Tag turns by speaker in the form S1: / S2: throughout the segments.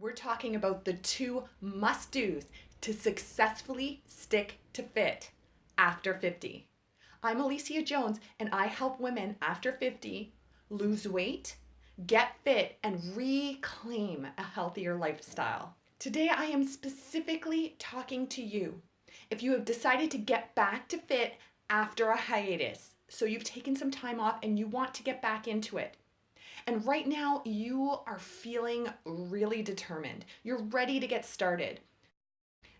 S1: We're talking about the two must-dos to successfully stick to fit after 50. I'm Alicia Jones, and I help women after 50 lose weight, get fit, and reclaim a healthier lifestyle. Today, I am specifically talking to you if you have decided to get back to fit after a hiatus. So you've taken some time off and you want to get back into it. And right now, you are feeling really determined. You're ready to get started.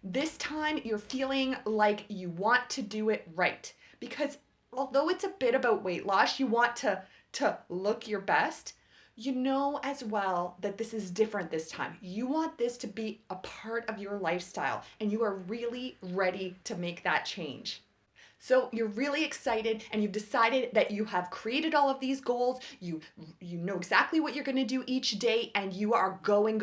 S1: This time, you're feeling like you want to do it right. Because although it's a bit about weight loss, you want to look your best, you know as well that this is different this time. You want this to be a part of your lifestyle, and you are really ready to make that change. So you're really excited and you've decided that you have created all of these goals. You know exactly what you're going to do each day, and you are going.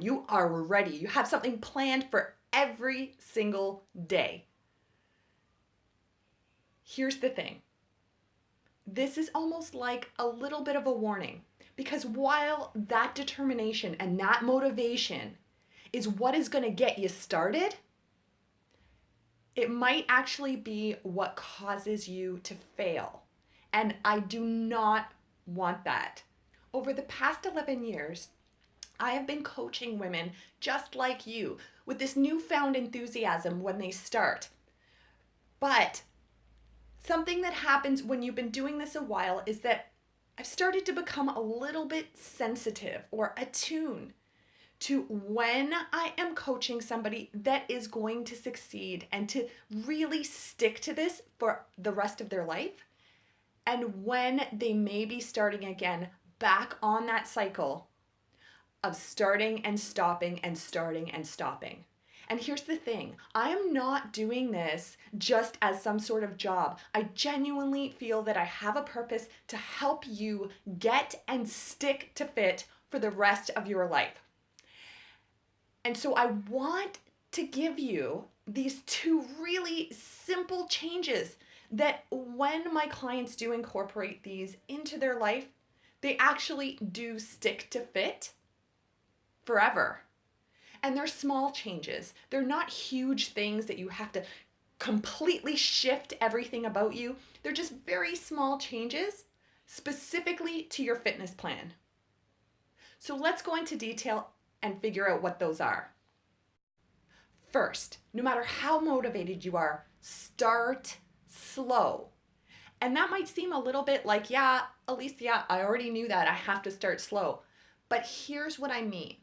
S1: You are ready. You have something planned for every single day. Here's the thing. This is almost like a little bit of a warning, because while that determination and that motivation is what is going to get you started, it might actually be what causes you to fail. And I do not want that. Over the past 11 years, I have been coaching women just like you with this newfound enthusiasm when they start. But something that happens when you've been doing this a while is that I've started to become a little bit sensitive or attuned to when I am coaching somebody that is going to succeed and to really stick to this for the rest of their life, and when they may be starting again back on that cycle of starting and stopping and starting and stopping. And here's the thing, I am not doing this just as some sort of job. I genuinely feel that I have a purpose to help you get and stick to fit for the rest of your life. And so I want to give you these two really simple changes that when my clients do incorporate these into their life, they actually do stick to fit forever. And they're small changes. They're not huge things that you have to completely shift everything about you. They're just very small changes specifically to your fitness plan. So let's go into detail and figure out what those are. First, no matter how motivated you are, start slow. And that might seem a little bit like, yeah, Alicia, I already knew that. I have to start slow. But here's what I mean.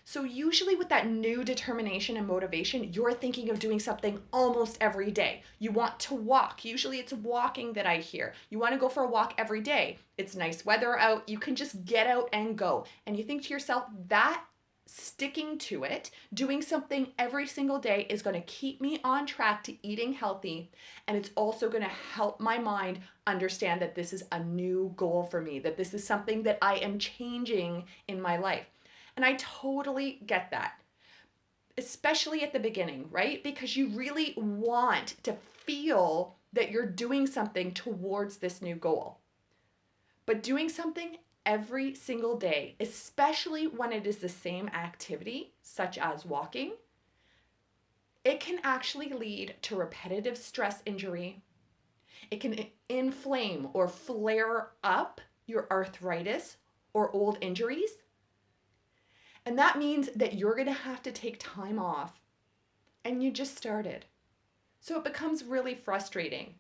S1: So usually with that new determination and motivation, you're thinking of doing something almost every day. You want to walk. Usually it's walking that I hear. You want to go for a walk every day. It's nice weather out. You can just get out and go. And you think to yourself, that sticking to it, doing something every single day is going to keep me on track to eating healthy. And it's also going to help my mind understand that this is a new goal for me, that this is something that I am changing in my life. And I totally get that, especially at the beginning, right? Because you really want to feel that you're doing something towards this new goal. But doing something every single day, especially when it is the same activity, such as walking, it can actually lead to repetitive stress injury. It can inflame or flare up your arthritis or old injuries. And that means that you're going to have to take time off, and you just started. So it becomes really frustrating.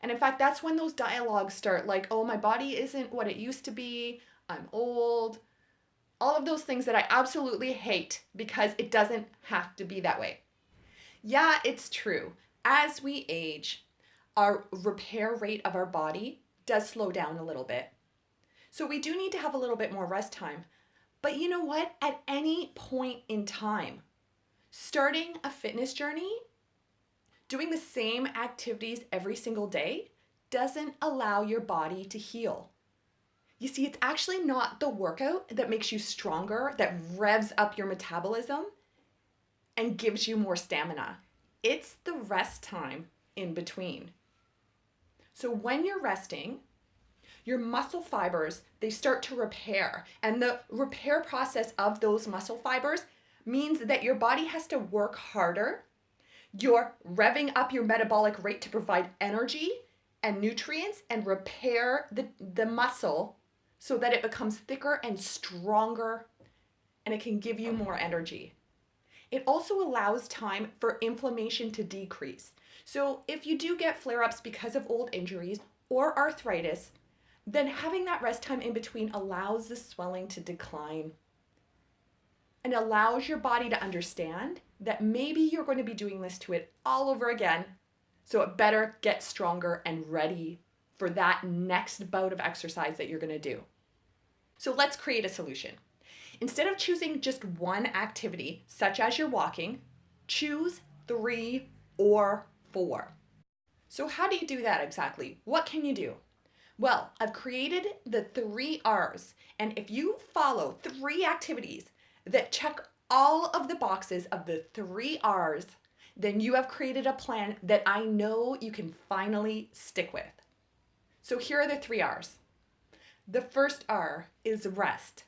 S1: And in fact, that's when those dialogues start, like, oh, my body isn't what it used to be, I'm old, all of those things that I absolutely hate, because it doesn't have to be that way. Yeah, it's true. As we age, our repair rate of our body does slow down a little bit. So we do need to have a little bit more rest time. But you know what? At any point in time, starting a fitness journey, doing the same activities every single day doesn't allow your body to heal. You see, it's actually not the workout that makes you stronger, that revs up your metabolism and gives you more stamina. It's the rest time in between. So when you're resting, your muscle fibers, they start to repair. And the repair process of those muscle fibers means that your body has to work harder. You're revving up your metabolic rate to provide energy and nutrients and repair the muscle so that it becomes thicker and stronger and it can give you more energy. It also allows time for inflammation to decrease. So if you do get flare-ups because of old injuries or arthritis, then having that rest time in between allows the swelling to decline and allows your body to understand that maybe you're going to be doing this to it all over again. So it better get stronger and ready for that next bout of exercise that you're going to do. So let's create a solution. Instead of choosing just one activity, such as your walking, choose 3 or 4. So how do you do that exactly? What can you do? Well, I've created the 3 R's, and if you follow 3 activities that check all of the boxes of the 3 R's, then you have created a plan that I know you can finally stick with. So here are the 3 R's. The first R is rest.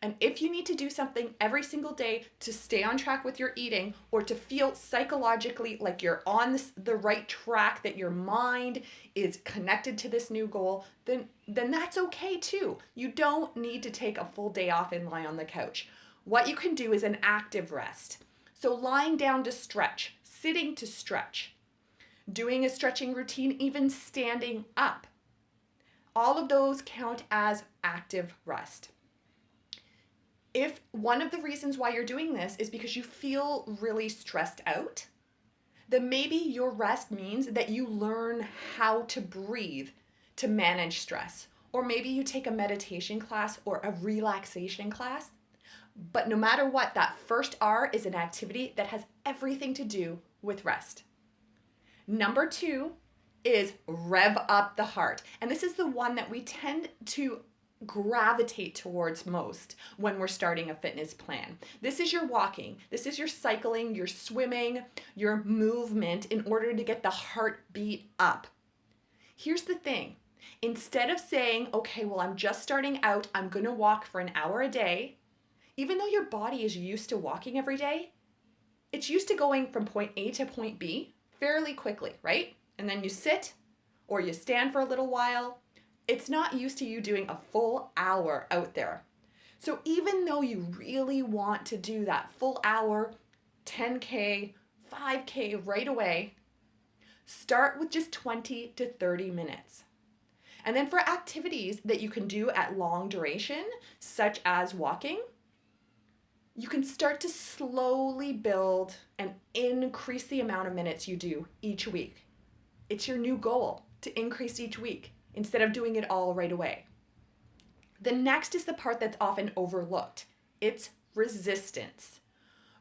S1: And if you need to do something every single day to stay on track with your eating or to feel psychologically like you're on the right track, that your mind is connected to this new goal, then that's okay too. You don't need to take a full day off and lie on the couch. What you can do is an active rest. So lying down to stretch, sitting to stretch, doing a stretching routine, even standing up. All of those count as active rest. If one of the reasons why you're doing this is because you feel really stressed out, then maybe your rest means that you learn how to breathe to manage stress. Or maybe you take a meditation class or a relaxation class. But no matter what, that first R is an activity that has everything to do with rest. Number 2 is rev up the heart. And this is the one that we tend to gravitate towards most when we're starting a fitness plan. This is your walking, this is your cycling, your swimming, your movement in order to get the heartbeat up. Here's the thing. Instead of saying, okay, well, I'm just starting out, I'm going to walk for an hour a day, even though your body is used to walking every day, it's used to going from point A to point B fairly quickly, right? And then you sit or you stand for a little while. It's not used to you doing a full hour out there. So even though you really want to do that full hour, 10K, 5K right away, start with just 20 to 30 minutes. And then for activities that you can do at long duration, such as walking, you can start to slowly build and increase the amount of minutes you do each week. It's your new goal to increase each week instead of doing it all right away. The next is the part that's often overlooked. It's resistance.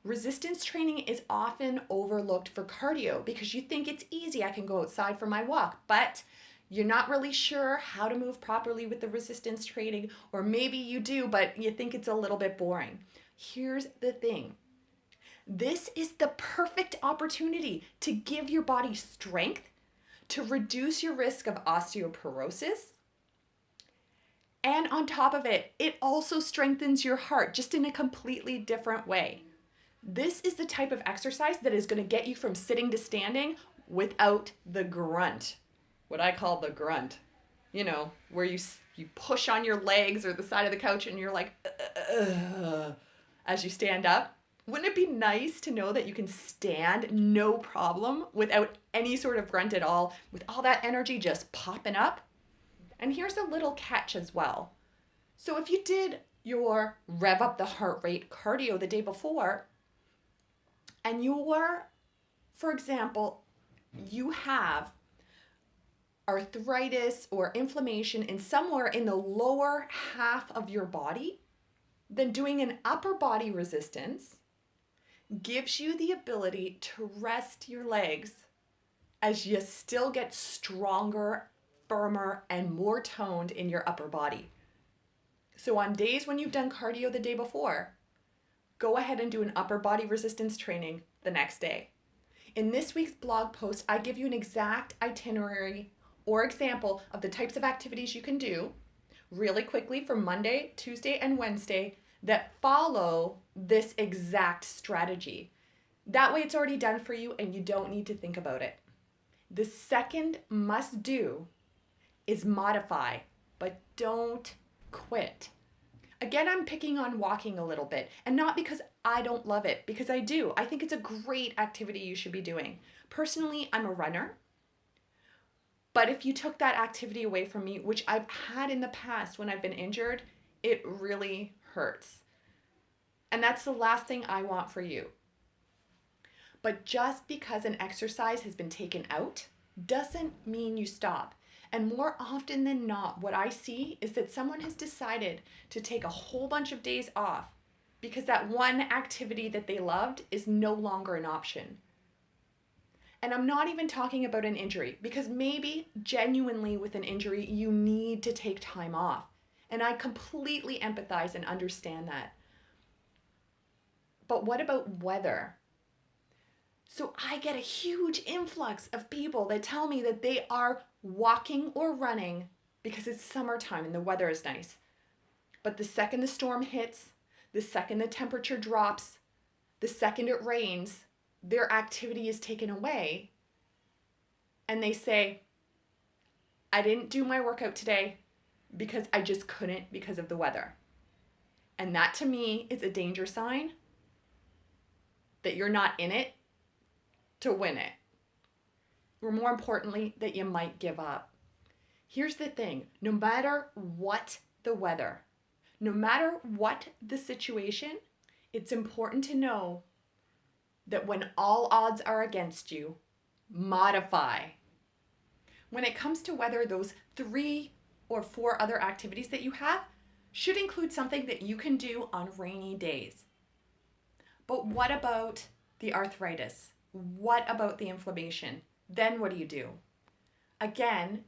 S1: Resistance training is often overlooked for cardio because you think it's easy. I can go outside for my walk, but you're not really sure how to move properly with the resistance training, or maybe you do, but you think it's a little bit boring. Here's the thing. This is the perfect opportunity to give your body strength, to reduce your risk of osteoporosis. And on top of it, it also strengthens your heart just in a completely different way. This is the type of exercise that is going to get you from sitting to standing without the grunt. What I call the grunt. You know, where you push on your legs or the side of the couch and you're like, as you stand up. Wouldn't it be nice to know that you can stand no problem without any sort of grunt at all, with all that energy just popping up? And here's a little catch as well. So if you did your rev up the heart rate cardio the day before, and for example, you have arthritis or inflammation in somewhere in the lower half of your body, then doing an upper body resistance gives you the ability to rest your legs as you still get stronger, firmer, and more toned in your upper body. So on days when you've done cardio the day before, go ahead and do an upper body resistance training the next day. In this week's blog post, I give you an exact itinerary or example of the types of activities you can do really quickly for Monday, Tuesday, and Wednesday that follow this exact strategy. That way it's already done for you and you don't need to think about it. The second must do is modify, but don't quit. Again, I'm picking on walking a little bit, and not because I don't love it, because I do. I think it's a great activity you should be doing. Personally, I'm a runner, but if you took that activity away from me, which I've had in the past when I've been injured, it really hurts. And that's the last thing I want for you. But just because an exercise has been taken out doesn't mean you stop. And more often than not, what I see is that someone has decided to take a whole bunch of days off because that one activity that they loved is no longer an option. And I'm not even talking about an injury, because maybe genuinely with an injury, you need to take time off. And I completely empathize and understand that. But what about weather? So I get a huge influx of people that tell me that they are walking or running because it's summertime and the weather is nice. But the second the storm hits, the second the temperature drops, the second it rains, their activity is taken away. And they say, I didn't do my workout today because I just couldn't because of the weather. And that to me is a danger sign that you're not in it to win it. Or more importantly, that you might give up. Here's the thing, no matter what the weather, no matter what the situation, it's important to know that when all odds are against you, modify. When it comes to weather, those 3 or 4 other activities that you have should include something that you can do on rainy days. But what about the arthritis? What about the inflammation? Then what do? Again,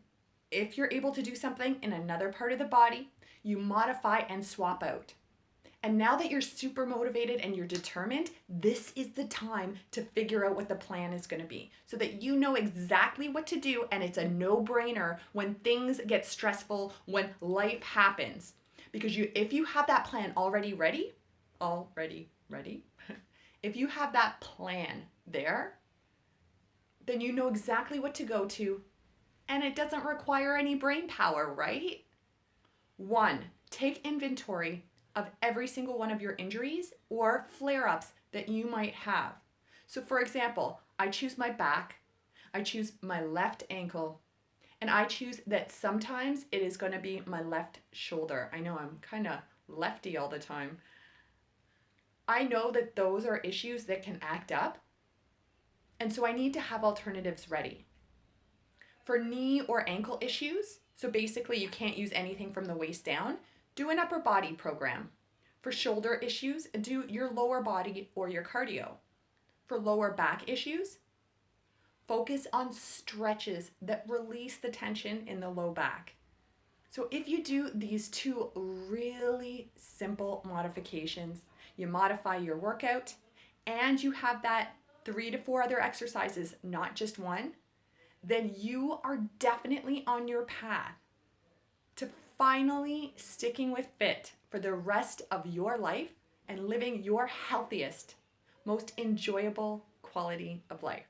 S1: if you're able to do something in another part of the body, you modify and swap out. And now that you're super motivated and you're determined, this is the time to figure out what the plan is going to be so that you know exactly what to do, and it's a no-brainer when things get stressful, when life happens. Because if you have that plan already ready, if you have that plan there, then you know exactly what to go to, and it doesn't require any brain power, right? 1, take inventory of every single one of your injuries or flare-ups that you might have. So for example, I choose my back, I choose my left ankle, and I choose that sometimes it is going to be my left shoulder. I know I'm kind of lefty all the time. I know that those are issues that can act up, and so I need to have alternatives ready. For knee or ankle issues, so basically you can't use anything from the waist down, do an upper body program. For shoulder issues, do your lower body or your cardio. For lower back issues, focus on stretches that release the tension in the low back. So if you do these 2 really simple modifications, you modify your workout and you have that 3 to 4 other exercises, not just one, then you are definitely on your path to finally sticking with fit for the rest of your life and living your healthiest, most enjoyable quality of life.